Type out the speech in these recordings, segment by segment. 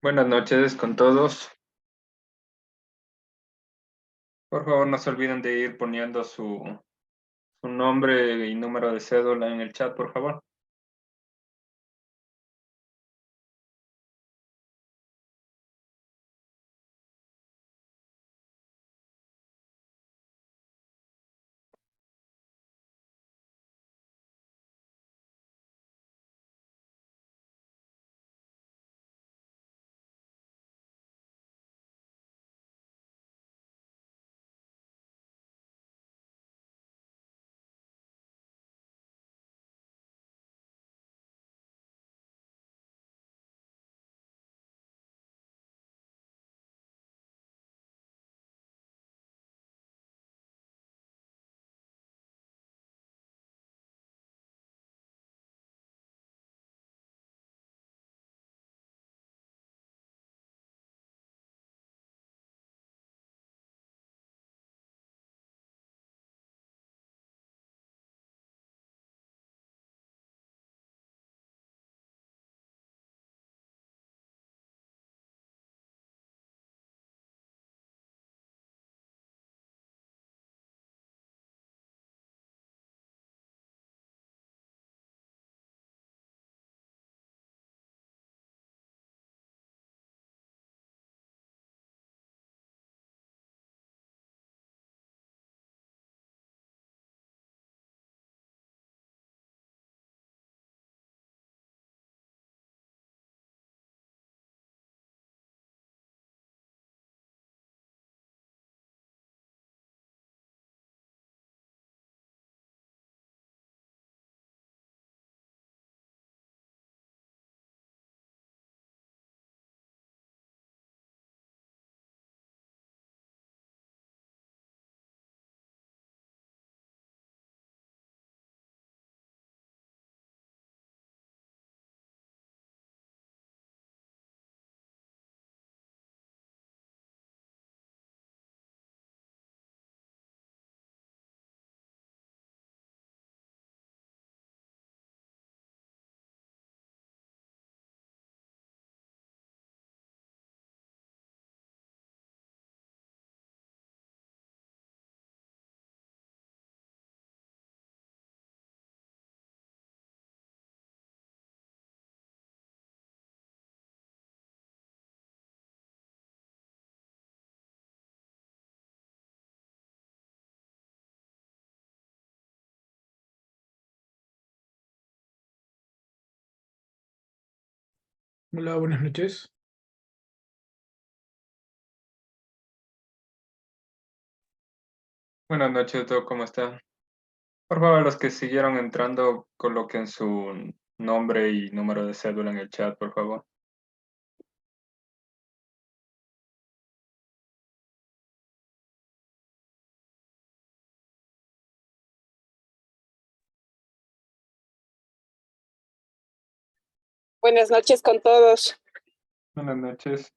Buenas noches con todos. Por favor, no se olviden de ir poniendo su nombre y número de cédula en el chat, por favor. Hola, buenas noches. Buenas noches, Doc, ¿cómo está? Por favor, los que siguieron entrando, coloquen su nombre y número de cédula en el chat, por favor. Buenas noches con todos. Buenas noches.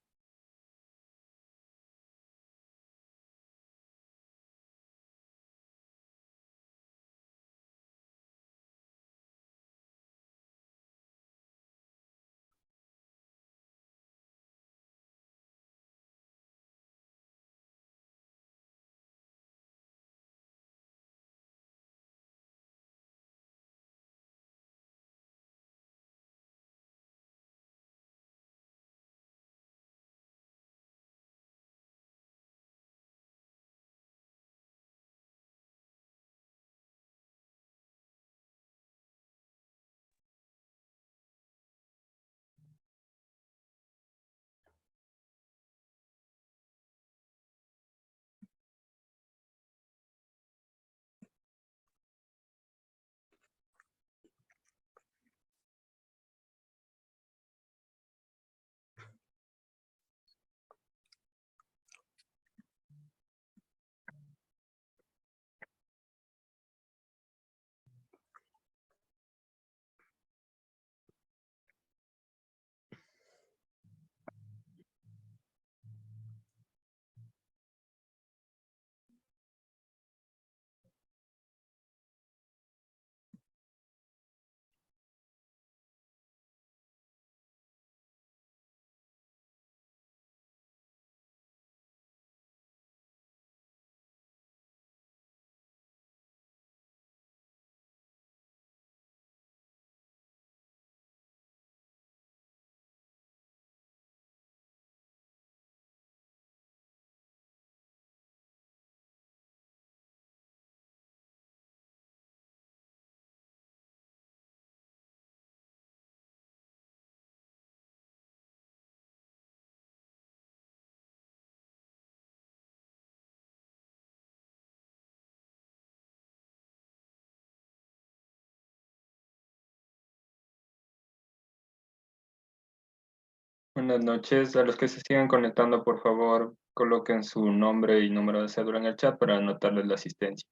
Buenas noches. A los que se sigan conectando, por favor, coloquen su nombre y número de cédula en el chat para anotarles la asistencia.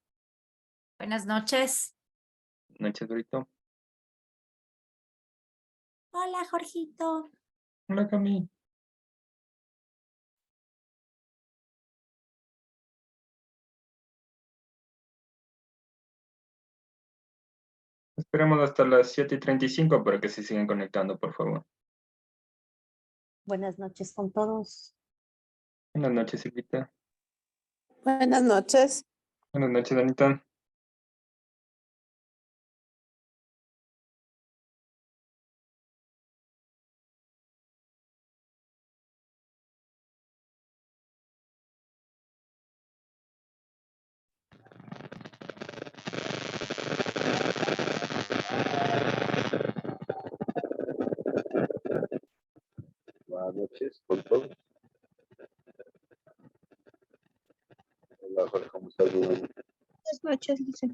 Buenas noches. Noches, Brito. Hola, Jorgito. Hola, Cami. Esperemos hasta las 7:35 para que se sigan conectando, por favor. Buenas noches con todos. Buenas noches, Silvita. Buenas noches. Buenas noches, Anita. Buenas noches con todos. Hola, Jorge, ¿cómo estás? Buenas noches, dice.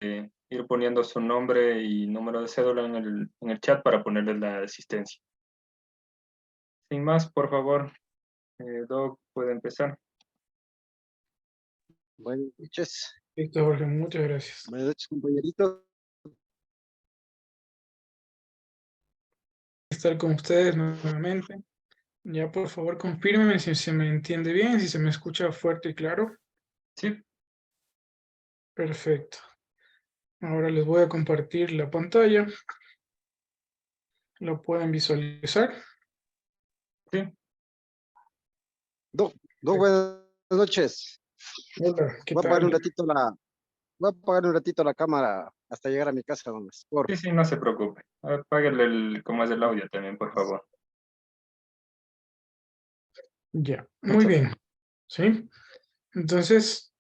Ir poniendo su nombre y número de cédula en el chat para ponerles la asistencia. Sin más, por favor, Doc puede empezar. Buenas noches. Listo, Jorge, muchas gracias. Buenas noches, compañerito. Estar con ustedes nuevamente. Ya por favor confírmenme si se me entiende bien, si se me escucha fuerte y claro. Sí, Perfecto. Ahora les voy a compartir la pantalla. Lo pueden visualizar. sí. Buenas noches. Hola, ¿qué Voy a apagar un tal? ratito la cámara hasta llegar a mi casa, nomás. Sí, sí, no se preocupe. Apáguele cómo es el audio también, por favor. Ya, muy Muchas bien. ¿Sí? Entonces,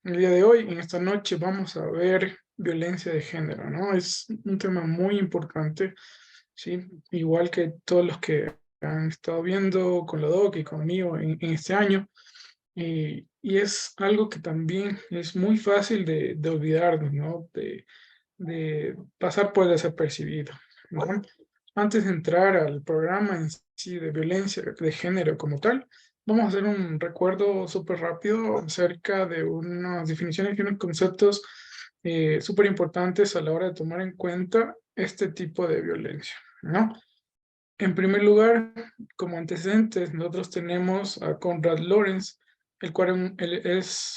el día de hoy, en esta noche, vamos a ver violencia de género, ¿no? Es un tema muy importante. ¿sí? Igual que todos los que han estado viendo con la doc y conmigo en este año. Y es algo que también es muy fácil de olvidarnos, ¿no? De pasar por desapercibido, ¿no? Antes de entrar al programa en sí de violencia de género como tal, vamos a hacer un recuerdo súper rápido acerca de unas definiciones y unos conceptos súper importantes a la hora de tomar en cuenta este tipo de violencia, ¿no? En primer lugar, como antecedentes, nosotros tenemos a Konrad Lorenz, el cual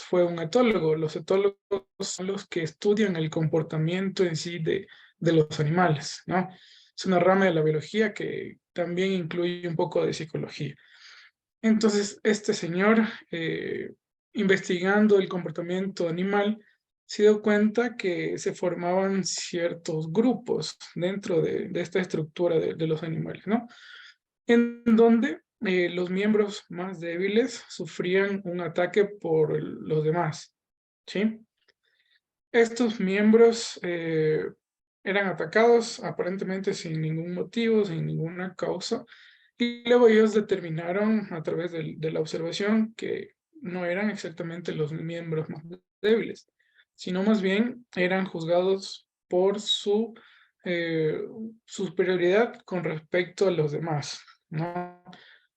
fue un etólogo. Los etólogos son los que estudian el comportamiento en sí de los animales, ¿no? Es una rama de la biología que también incluye un poco de psicología. Entonces, este señor, investigando el comportamiento animal, se dio cuenta que se formaban ciertos grupos dentro de esta estructura de los animales, ¿no? En donde los miembros más débiles sufrían un ataque por los demás, ¿sí? Estos miembros eran atacados aparentemente sin ningún motivo, sin ninguna causa, y luego ellos determinaron a través de la observación que no eran exactamente los miembros más débiles, sino más bien eran juzgados por su superioridad con respecto a los demás, ¿no?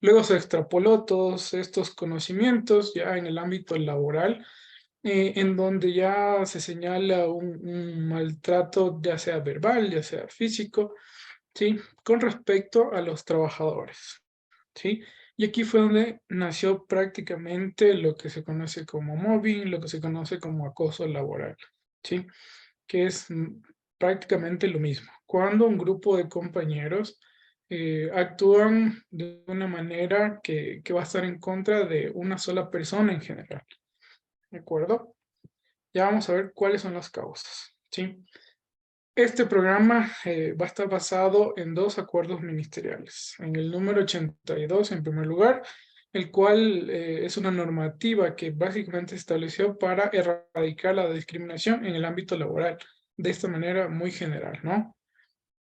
Luego se extrapoló todos estos conocimientos ya en el ámbito laboral, en donde ya se señala un maltrato, ya sea verbal, ya sea físico, ¿sí? Con respecto a los trabajadores, ¿sí? Y aquí fue donde nació prácticamente lo que se conoce como mobbing, lo que se conoce como acoso laboral, ¿sí? Que es prácticamente lo mismo. Cuando un grupo de compañeros actúan de una manera que va a estar en contra de una sola persona en general, ¿de acuerdo? Ya vamos a ver cuáles son las causas, ¿sí? Este programa va a estar basado en 2 acuerdos ministeriales. En el número 82, en primer lugar, el cual es una normativa que básicamente se estableció para erradicar la discriminación en el ámbito laboral, de esta manera muy general, ¿no?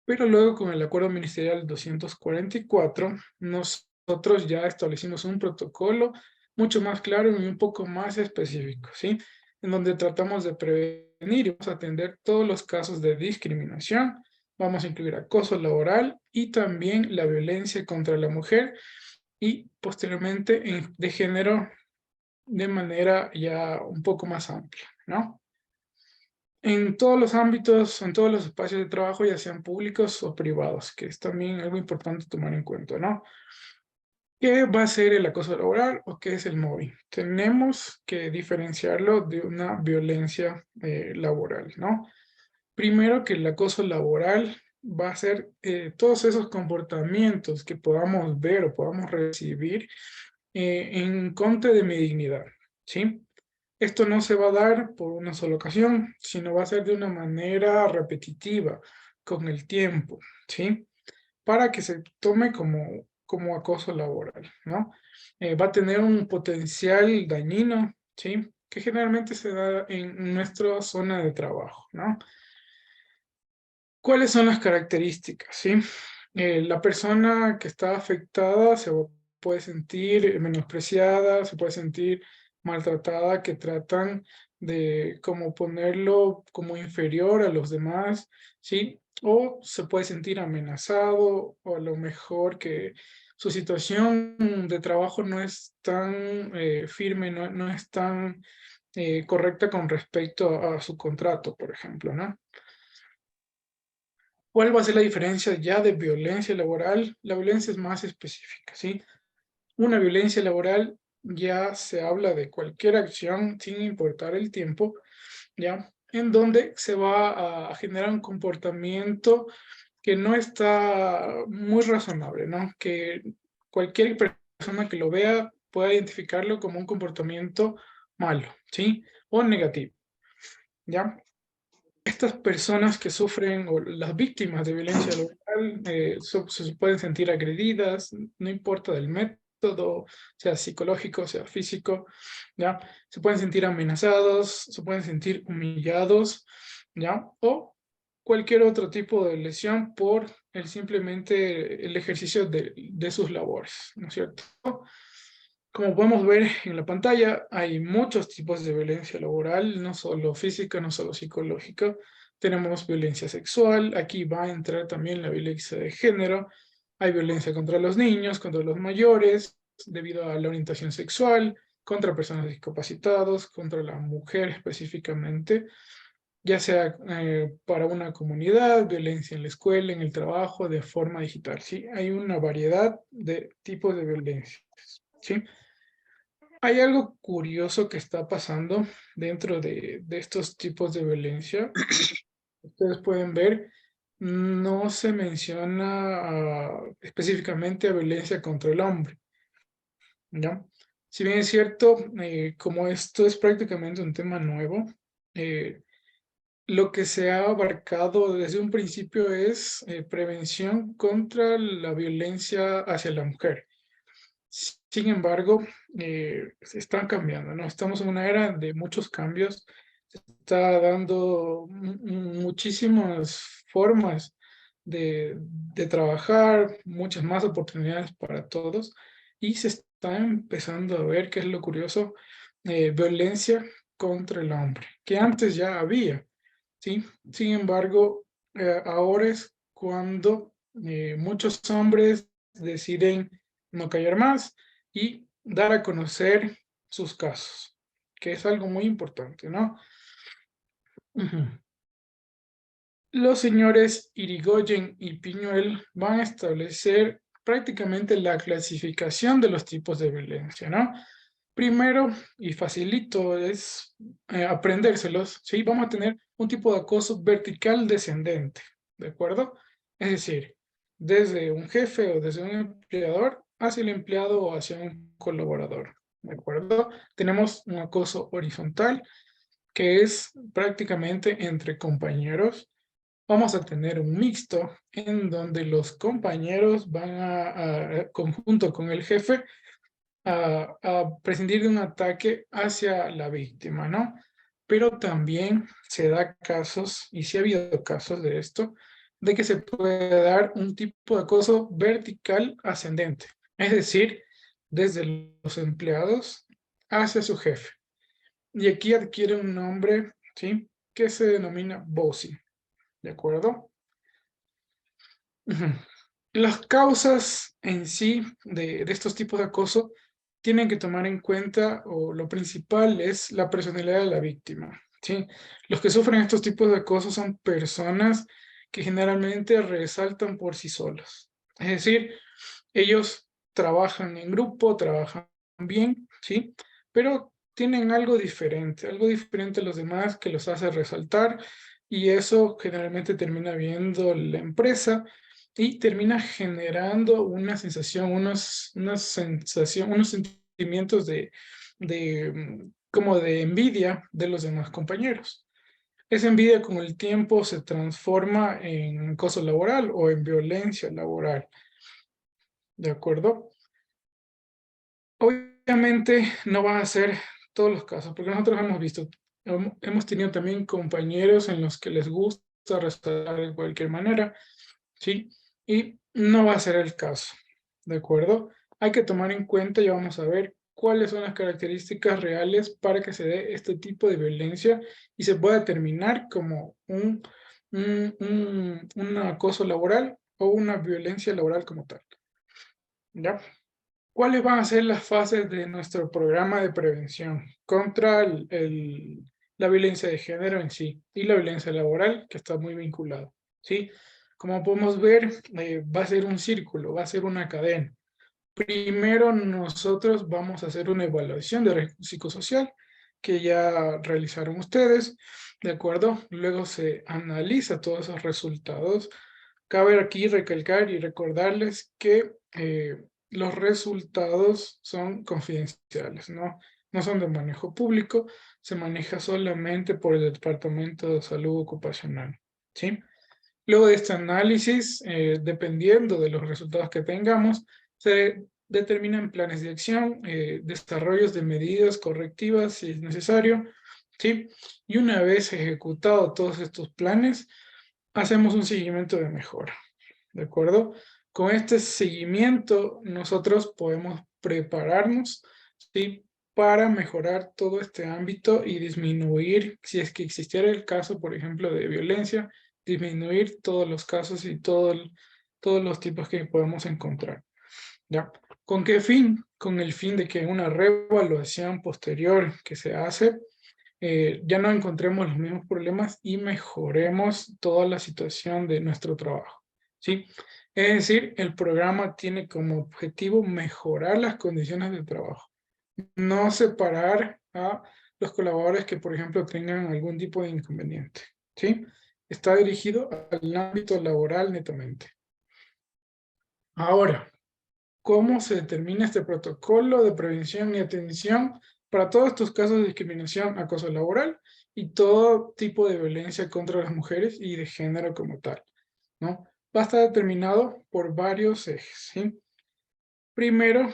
Pero luego con el acuerdo ministerial 244, nosotros ya establecimos un protocolo mucho más claro y un poco más específico, ¿sí? En donde tratamos de prevenir y vamos a atender todos los casos de discriminación. Vamos a incluir acoso laboral y también la violencia contra la mujer y posteriormente de género de manera ya un poco más amplia, ¿no? En todos los ámbitos, en todos los espacios de trabajo, ya sean públicos o privados, que es también algo importante tomar en cuenta, ¿no? ¿Qué va a ser el acoso laboral o qué es el mobbing? Tenemos que diferenciarlo de una violencia laboral, ¿no? Primero que el acoso laboral va a ser todos esos comportamientos que podamos ver o podamos recibir en contra de mi dignidad, ¿sí? Esto no se va a dar por una sola ocasión, sino va a ser de una manera repetitiva, con el tiempo, ¿sí? Para que se tome como acoso laboral, ¿no? Va a tener un potencial dañino, ¿sí? Que generalmente se da en nuestra zona de trabajo, ¿no? ¿Cuáles son las características, sí? La persona que está afectada puede sentir menospreciada, se puede sentir maltratada, que tratan de como ponerlo como inferior a los demás, ¿sí? O se puede sentir amenazado, o a lo mejor que su situación de trabajo no es tan firme, no es tan correcta con respecto a su contrato, por ejemplo, ¿no? ¿Cuál va a ser la diferencia ya de violencia laboral? La violencia es más específica, ¿sí? Una violencia laboral ya se habla de cualquier acción sin importar el tiempo, ¿ya? En donde se va a generar un comportamiento que no está muy razonable, ¿no? Que cualquier persona que lo vea pueda identificarlo como un comportamiento malo, ¿sí? O negativo, ¿ya? Estas personas que sufren o las víctimas de violencia laboral se pueden sentir agredidas, no importa del método, sea psicológico, sea físico, ¿ya? Se pueden sentir amenazados, se pueden sentir humillados, ¿ya? O cualquier otro tipo de lesión por simplemente el ejercicio de sus labores, ¿no es cierto? Como podemos ver en la pantalla, hay muchos tipos de violencia laboral, no solo física, no solo psicológica. Tenemos violencia sexual, aquí va a entrar también la violencia de género. Hay violencia contra los niños, contra los mayores, debido a la orientación sexual, contra personas discapacitadas, contra la mujer específicamente, ya sea para una comunidad, violencia en la escuela, en el trabajo, de forma digital, ¿sí? Hay una variedad de tipos de violencia, ¿sí? Hay algo curioso que está pasando dentro de estos tipos de violencia. Ustedes pueden ver, no se menciona específicamente a violencia contra el hombre, ¿ya? Si bien es cierto, como esto es prácticamente un tema nuevo, lo que se ha abarcado desde un principio es prevención contra la violencia hacia la mujer. Sin embargo, se están cambiando, ¿no? Estamos en una era de muchos cambios. Se está dando muchísimas formas de trabajar, muchas más oportunidades para todos. Y se está empezando a ver, que es lo curioso, violencia contra el hombre, que antes ya había, ¿sí? Sin embargo, ahora es cuando muchos hombres deciden no callar más y dar a conocer sus casos, que es algo muy importante, ¿no? Ujú. Los señores Irigoyen y Piñuel van a establecer prácticamente la clasificación de los tipos de violencia, ¿no? Primero, y facilito, es aprendérselos, ¿sí? Vamos a tener un tipo de acoso vertical descendente, ¿de acuerdo? Es decir, desde un jefe o desde un empleador hacia el empleado o hacia un colaborador, ¿de acuerdo? Tenemos un acoso horizontal, que es prácticamente entre compañeros. Vamos a tener un mixto en donde los compañeros van conjunto con el jefe, a prescindir de un ataque hacia la víctima, ¿no? Pero también se da casos, y sí ha habido casos de esto, de que se puede dar un tipo de acoso vertical ascendente, es decir, desde los empleados hacia su jefe. Y aquí adquiere un nombre, ¿sí? Que se denomina bossing, ¿de acuerdo? Ujú. Las causas en sí de estos tipos de acoso tienen que tomar en cuenta, o lo principal es la personalidad de la víctima, ¿sí? Los que sufren estos tipos de acoso son personas que generalmente resaltan por sí solos. Es decir, ellos trabajan en grupo, trabajan bien, ¿sí? Pero tienen algo diferente a los demás que los hace resaltar, y eso generalmente termina viendo la empresa y termina generando una sensación, unos sentimientos como de envidia de los demás compañeros. Esa envidia con el tiempo se transforma en acoso laboral o en violencia laboral, ¿de acuerdo? Obviamente no van a ser todos los casos, porque nosotros hemos visto, hemos tenido también compañeros en los que les gusta resaltar de cualquier manera, ¿sí? Y no va a ser el caso, ¿de acuerdo? Hay que tomar en cuenta, y vamos a ver cuáles son las características reales para que se dé este tipo de violencia y se pueda determinar como un acoso laboral o una violencia laboral como tal, ¿ya? ¿Cuáles van a ser las fases de nuestro programa de prevención contra la violencia de género en sí y la violencia laboral, que está muy vinculado, ¿sí? Como podemos ver, va a ser un círculo, va a ser una cadena. Primero nosotros vamos a hacer una evaluación de riesgo psicosocial que ya realizaron ustedes, ¿de acuerdo? Luego se analiza todos esos resultados. Cabe aquí recalcar y recordarles que los resultados son confidenciales, ¿no? No son de manejo público, se maneja solamente por el Departamento de Salud Ocupacional, ¿sí? Luego de este análisis, dependiendo de los resultados que tengamos, se determinan planes de acción, desarrollos de medidas correctivas si es necesario, ¿sí? Y una vez ejecutados todos estos planes, hacemos un seguimiento de mejora, ¿de acuerdo? Con este seguimiento nosotros podemos prepararnos, ¿sí?, para mejorar todo este ámbito y disminuir, si es que existiera el caso, por ejemplo, de violencia, disminuir todos los casos y todos los tipos que podemos encontrar. ¿Ya? ¿Con qué fin? Con el fin de que en una reevaluación posterior que se hace, ya no encontremos los mismos problemas y mejoremos toda la situación de nuestro trabajo, ¿sí? Es decir, el programa tiene como objetivo mejorar las condiciones de trabajo, no separar a los colaboradores que, por ejemplo, tengan algún tipo de inconveniente, ¿sí? Está dirigido al ámbito laboral netamente. Ahora, ¿cómo se determina este protocolo de prevención y atención para todos estos casos de discriminación, acoso laboral y todo tipo de violencia contra las mujeres y de género como tal, ¿no? Va a estar determinado por varios ejes, ¿sí? Primero,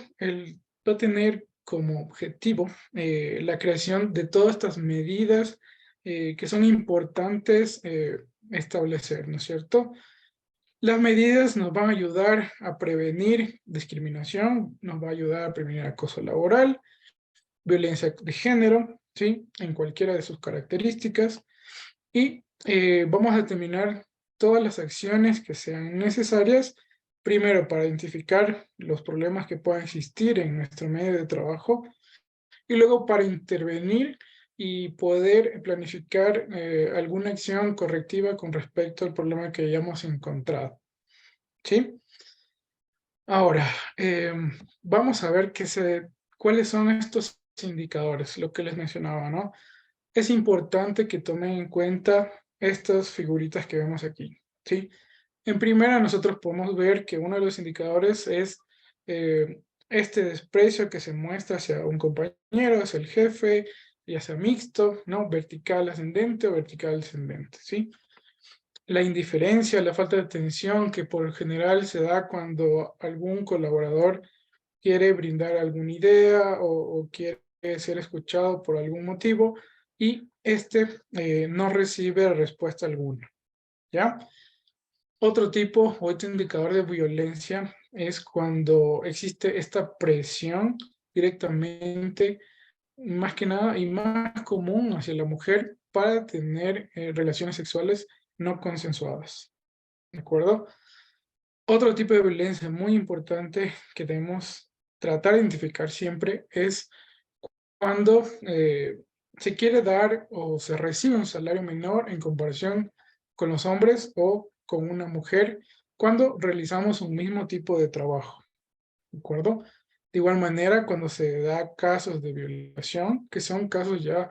va a tener como objetivo la creación de todas estas medidas que son importantes establecer, ¿no es cierto? Las medidas nos van a ayudar a prevenir discriminación, nos va a ayudar a prevenir acoso laboral, violencia de género, ¿sí?, en cualquiera de sus características, y vamos a determinar todas las acciones que sean necesarias, primero para identificar los problemas que puedan existir en nuestro medio de trabajo, y luego para intervenir y poder planificar alguna acción correctiva con respecto al problema que hayamos encontrado, ¿sí? Ahora, vamos a ver cuáles son estos indicadores, lo que les mencionaba, ¿no? Es importante que tomen en cuenta estas figuritas que vemos aquí, ¿sí? En primera, nosotros podemos ver que uno de los indicadores es este desprecio que se muestra hacia un compañero, hacia el jefe, ya sea mixto, ¿no? Vertical ascendente o vertical descendente, ¿sí? La indiferencia, la falta de atención que por general se da cuando algún colaborador quiere brindar alguna idea o quiere ser escuchado por algún motivo y no recibe respuesta alguna, ¿ya? Otro tipo o otro indicador de violencia es cuando existe esta presión directamente, más que nada y más común hacia la mujer para tener relaciones sexuales no consensuadas, ¿de acuerdo? Otro tipo de violencia muy importante que debemos tratar de identificar siempre es cuando se quiere dar o se recibe un salario menor en comparación con los hombres o con una mujer cuando realizamos un mismo tipo de trabajo, ¿de acuerdo? De igual manera, cuando se da casos de violación, que son casos ya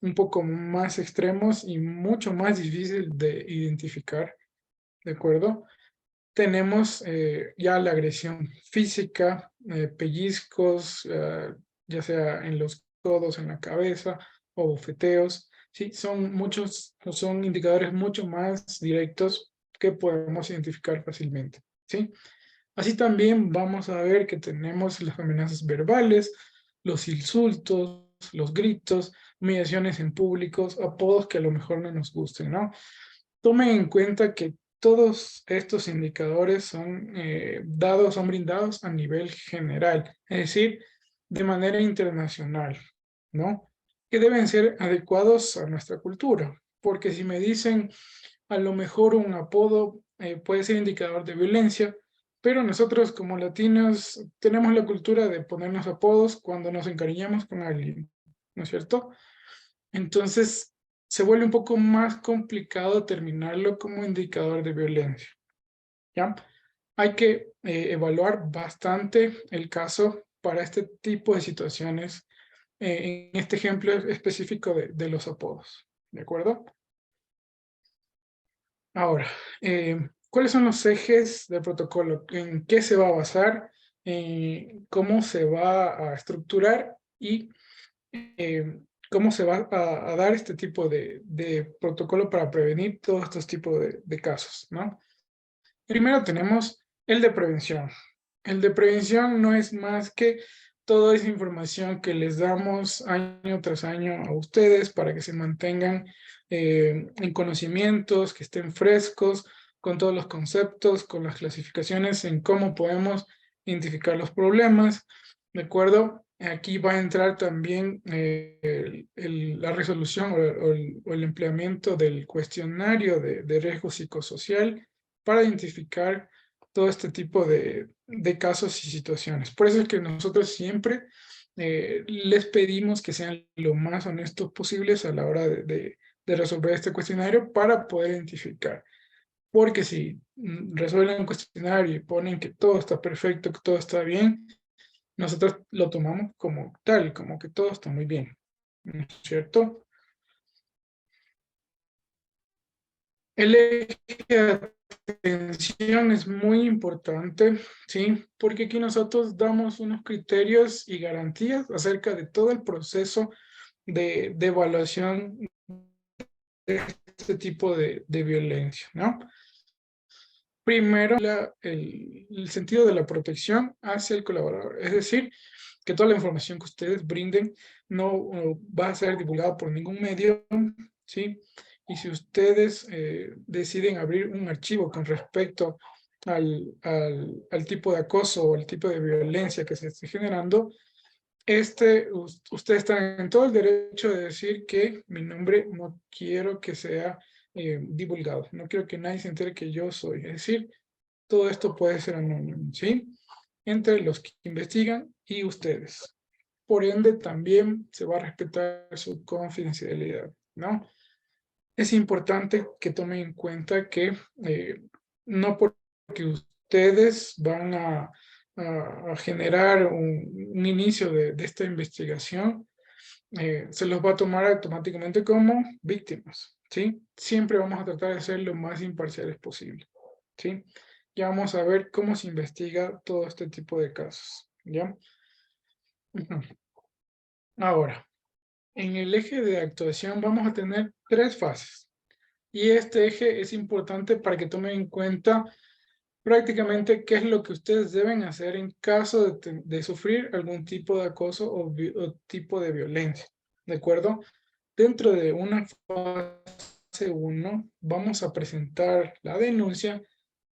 un poco más extremos y mucho más difícil de identificar, ¿de acuerdo? Tenemos ya la agresión física, pellizcos, ya sea en los codos, en la cabeza, o bofeteos, ¿sí? Son indicadores mucho más directos que podemos identificar fácilmente, ¿sí? Así también vamos a ver que tenemos las amenazas verbales, los insultos, los gritos, humillaciones en públicos, apodos que a lo mejor no nos gusten, ¿no? Tomen en cuenta que todos estos indicadores son brindados a nivel general, es decir, de manera internacional, ¿no? Que deben ser adecuados a nuestra cultura, porque si me dicen a lo mejor un apodo puede ser indicador de violencia, pero nosotros como latinos tenemos la cultura de ponernos apodos cuando nos encariñamos con alguien, ¿no es cierto? Entonces, se vuelve un poco más complicado determinarlo como indicador de violencia, ¿ya? Hay que evaluar bastante el caso para este tipo de situaciones, en este ejemplo específico de los apodos, ¿de acuerdo? Ahora, ¿cuáles son los ejes del protocolo? ¿En qué se va a basar? ¿Cómo se va a estructurar? Y cómo se va a dar este tipo de protocolo para prevenir todos estos tipos de casos, ¿no? Primero tenemos el de prevención. El de prevención no es más que toda esa información que les damos año tras año a ustedes para que se mantengan en conocimientos, que estén frescos con todos los conceptos, con las clasificaciones en cómo podemos identificar los problemas, ¿de acuerdo? Aquí va a entrar también la resolución o el empleamiento del cuestionario de riesgo psicosocial para identificar todo este tipo de casos y situaciones. Por eso es que nosotros siempre les pedimos que sean lo más honestos posibles a la hora de resolver este cuestionario para poder identificar. Porque si resuelven un cuestionario y ponen que todo está perfecto, que todo está bien, nosotros lo tomamos como tal, como que todo está muy bien, ¿no es cierto? El eje de atención es muy importante, ¿sí? Porque aquí nosotros damos unos criterios y garantías acerca de todo el proceso de evaluación de este tipo de violencia, ¿no? Primero, el sentido de la protección hacia el colaborador, es decir, que toda la información que ustedes brinden no va a ser divulgada por ningún medio, ¿sí? Y si ustedes deciden abrir un archivo con respecto al tipo de acoso o al tipo de violencia que se esté generando, ustedes están en todo el derecho de decir que mi nombre no quiero que sea divulgado, no quiero que nadie se entere que yo soy, es decir, todo esto puede ser anónimo, ¿sí? Entre los que investigan y ustedes. Por ende, también se va a respetar su confidencialidad, ¿no? Es importante que tomen en cuenta que no porque ustedes van a generar un inicio de esta investigación, se los va a tomar automáticamente como víctimas, ¿sí? Siempre vamos a tratar de ser lo más imparciales posible, ¿sí? Ya vamos a ver cómo se investiga todo este tipo de casos, ¿ya? Ujú. Ahora, en el eje de actuación vamos a tener 3 fases. Y este eje es importante para que tomen en cuenta prácticamente qué es lo que ustedes deben hacer en caso de sufrir algún tipo de acoso o tipo de violencia, ¿de acuerdo? Dentro de una fase 1 vamos a presentar la denuncia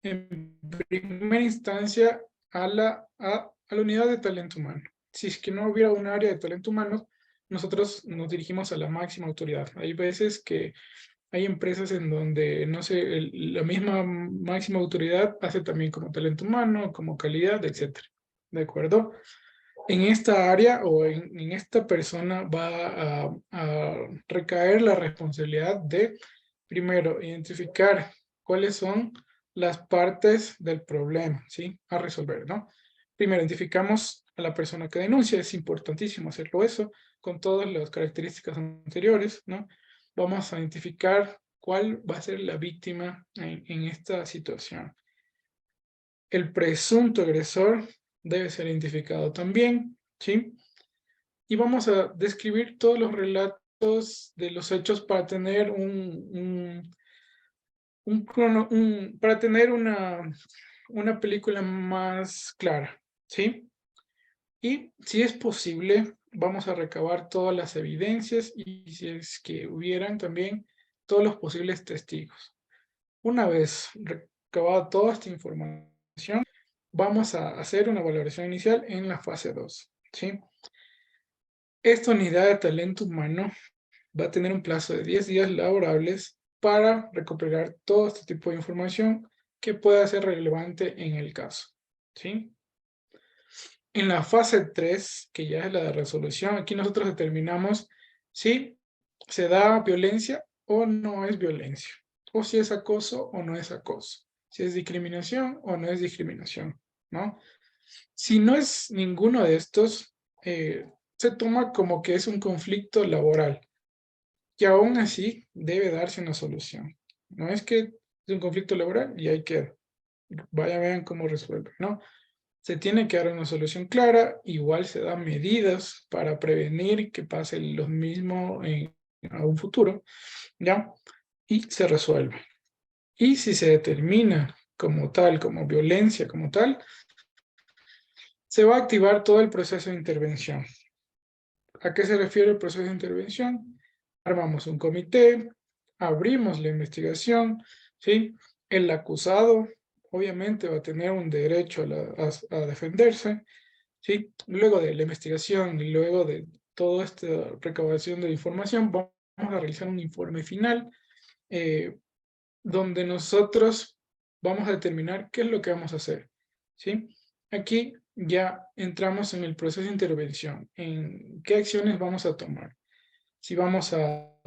en primera instancia a la unidad de talento humano. Si es que no hubiera un área de talento humano, nosotros nos dirigimos a la máxima autoridad. Hay veces que hay empresas en donde, no sé, la misma máxima autoridad hace también como talento humano, como calidad, etcétera. ¿De acuerdo? En esta área o en esta persona va a recaer la responsabilidad de, primero, identificar cuáles son las partes del problema, ¿sí? A resolver, ¿no? Primero, identificamos a la persona que denuncia, es importantísimo hacerlo eso, con todas las características anteriores, ¿no? Vamos a identificar cuál va a ser la víctima en esta situación. El presunto agresor debe ser identificado también, ¿sí? Y vamos a describir todos los relatos de los hechos para tener para tener una película más clara, ¿sí? Y si es posible, vamos a recabar todas las evidencias y si es que hubieran también todos los posibles testigos. Una vez recabada toda esta información, vamos a hacer una valoración inicial en la fase 2, ¿sí? Esta unidad de talento humano va a tener un plazo de 10 días laborables para recopilar todo este tipo de información que pueda ser relevante en el caso, ¿sí? En la fase 3, que ya es la de resolución, aquí nosotros determinamos si se da violencia o no es violencia, o si es acoso o no es acoso, si es discriminación o no es discriminación, ¿no? Si no es ninguno de estos, se toma como que es un conflicto laboral, que aún así debe darse una solución. No es que es un conflicto laboral y ahí queda. Vaya, vean cómo resuelve, ¿no? Se tiene que dar una solución clara, igual se dan medidas para prevenir que pase lo mismo a un futuro, ¿ya? Y se resuelve. Y si se determina como tal, como violencia como tal, se va a activar todo el proceso de intervención. ¿A qué se refiere el proceso de intervención? Armamos un comité, abrimos la investigación, ¿sí? El acusado obviamente va a tener un derecho a defenderse, ¿sí? Luego de la investigación y luego de toda esta recabación de información, vamos a realizar un informe final donde nosotros vamos a determinar qué es lo que vamos a hacer, ¿sí? Aquí ya entramos en el proceso de intervención, en qué acciones vamos a tomar. Si vamos a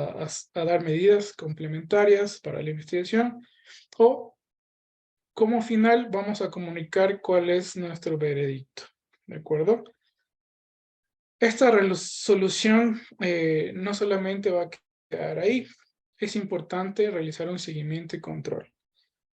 dar medidas complementarias para la investigación o como final vamos a comunicar cuál es nuestro veredicto, ¿de acuerdo? Esta resolución no solamente va a quedar ahí, es importante realizar un seguimiento y control,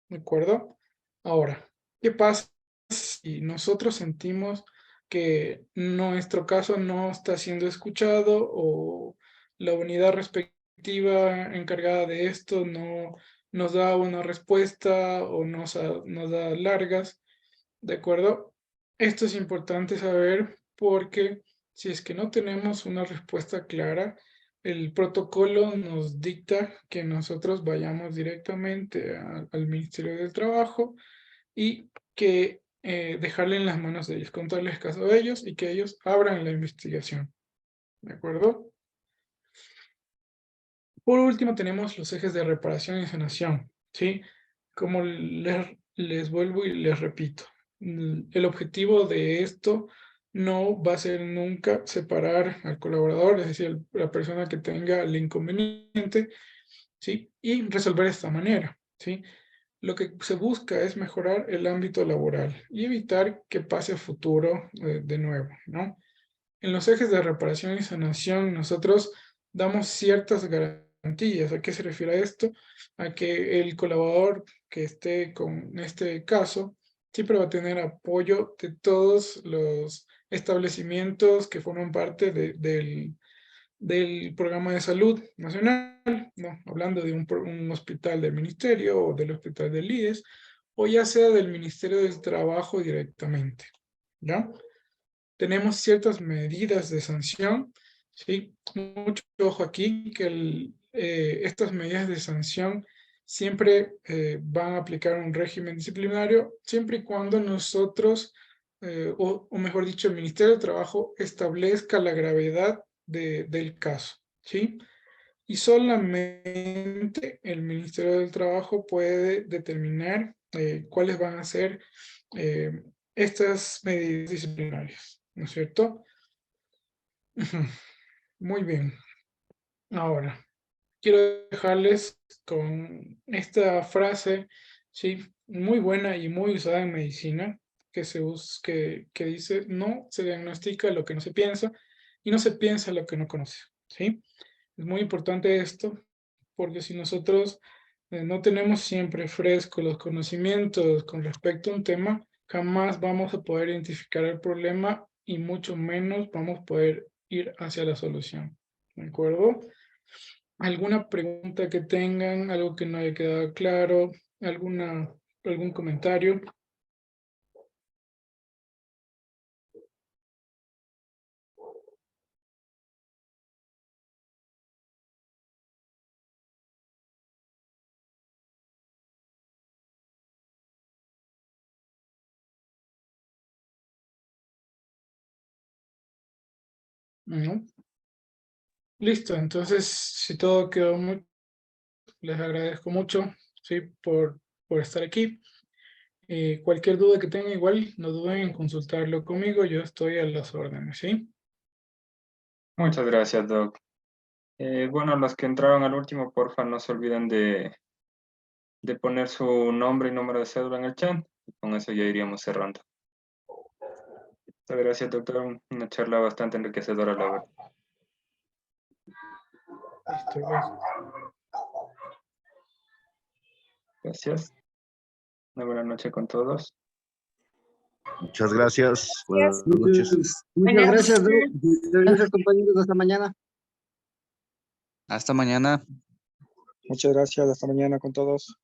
¿de acuerdo? Ahora, ¿qué pasa si nosotros sentimos que nuestro caso no está siendo escuchado o la unidad respectiva encargada de esto no nos da una respuesta o nos da largas? ¿De acuerdo? Esto es importante saber porque si es que no tenemos una respuesta clara, el protocolo nos dicta que nosotros vayamos directamente al Ministerio del Trabajo y que dejarle en las manos de ellos, contarles caso a ellos y que ellos abran la investigación. ¿De acuerdo? Por último tenemos los ejes de reparación y sanación, ¿sí? Como les vuelvo y les repito, el objetivo de esto no va a ser nunca separar al colaborador, es decir, la persona que tenga el inconveniente, ¿sí? Y resolver de esta manera, ¿sí? Lo que se busca es mejorar el ámbito laboral y evitar que pase a futuro de nuevo, ¿no? En los ejes de reparación y sanación nosotros damos ciertas garantías. ¿A qué se refiere a esto? A que el colaborador que esté con este caso siempre va a tener apoyo de todos los establecimientos que forman parte del programa de salud nacional, ¿no? Hablando de un hospital del ministerio o del hospital del IES, o ya sea del Ministerio del Trabajo directamente, ¿ya? Tenemos ciertas medidas de sanción, ¿sí? Mucho ojo aquí, que estas medidas de sanción siempre van a aplicar un régimen disciplinario, siempre y cuando nosotros, o mejor dicho, el Ministerio de Trabajo establezca la gravedad del caso, ¿sí? Y solamente el Ministerio del Trabajo puede determinar cuáles van a ser estas medidas disciplinarias, ¿no es cierto? Muy bien. Ahora, quiero dejarles con esta frase, ¿sí? Muy buena y muy usada en medicina, que dice, no se diagnostica lo que no se piensa y no se piensa lo que no conoce, ¿sí? Es muy importante esto, porque si nosotros no tenemos siempre fresco los conocimientos con respecto a un tema, jamás vamos a poder identificar el problema y mucho menos vamos a poder ir hacia la solución. ¿De acuerdo? ¿Alguna pregunta que tengan? ¿Algo que no haya quedado claro? ¿Algún comentario? ¿No? Listo, entonces si todo quedó muy, les agradezco mucho, ¿sí? por estar aquí. Cualquier duda que tengan, igual no duden en consultarlo conmigo, yo estoy a las órdenes, ¿sí? Muchas gracias, Doc. Bueno, los que entraron al último, porfa, no se olviden de poner su nombre y número de cédula en el chat. Y con eso ya iríamos cerrando. Muchas gracias, doctor. Una charla bastante enriquecedora, la verdad. Listo, gracias. Gracias. Una buena noche con todos. Muchas gracias. Buenas noches. Buenas Muchas gracias, noches. gracias, compañeros. Hasta mañana. Hasta mañana. Muchas gracias. Hasta mañana con todos.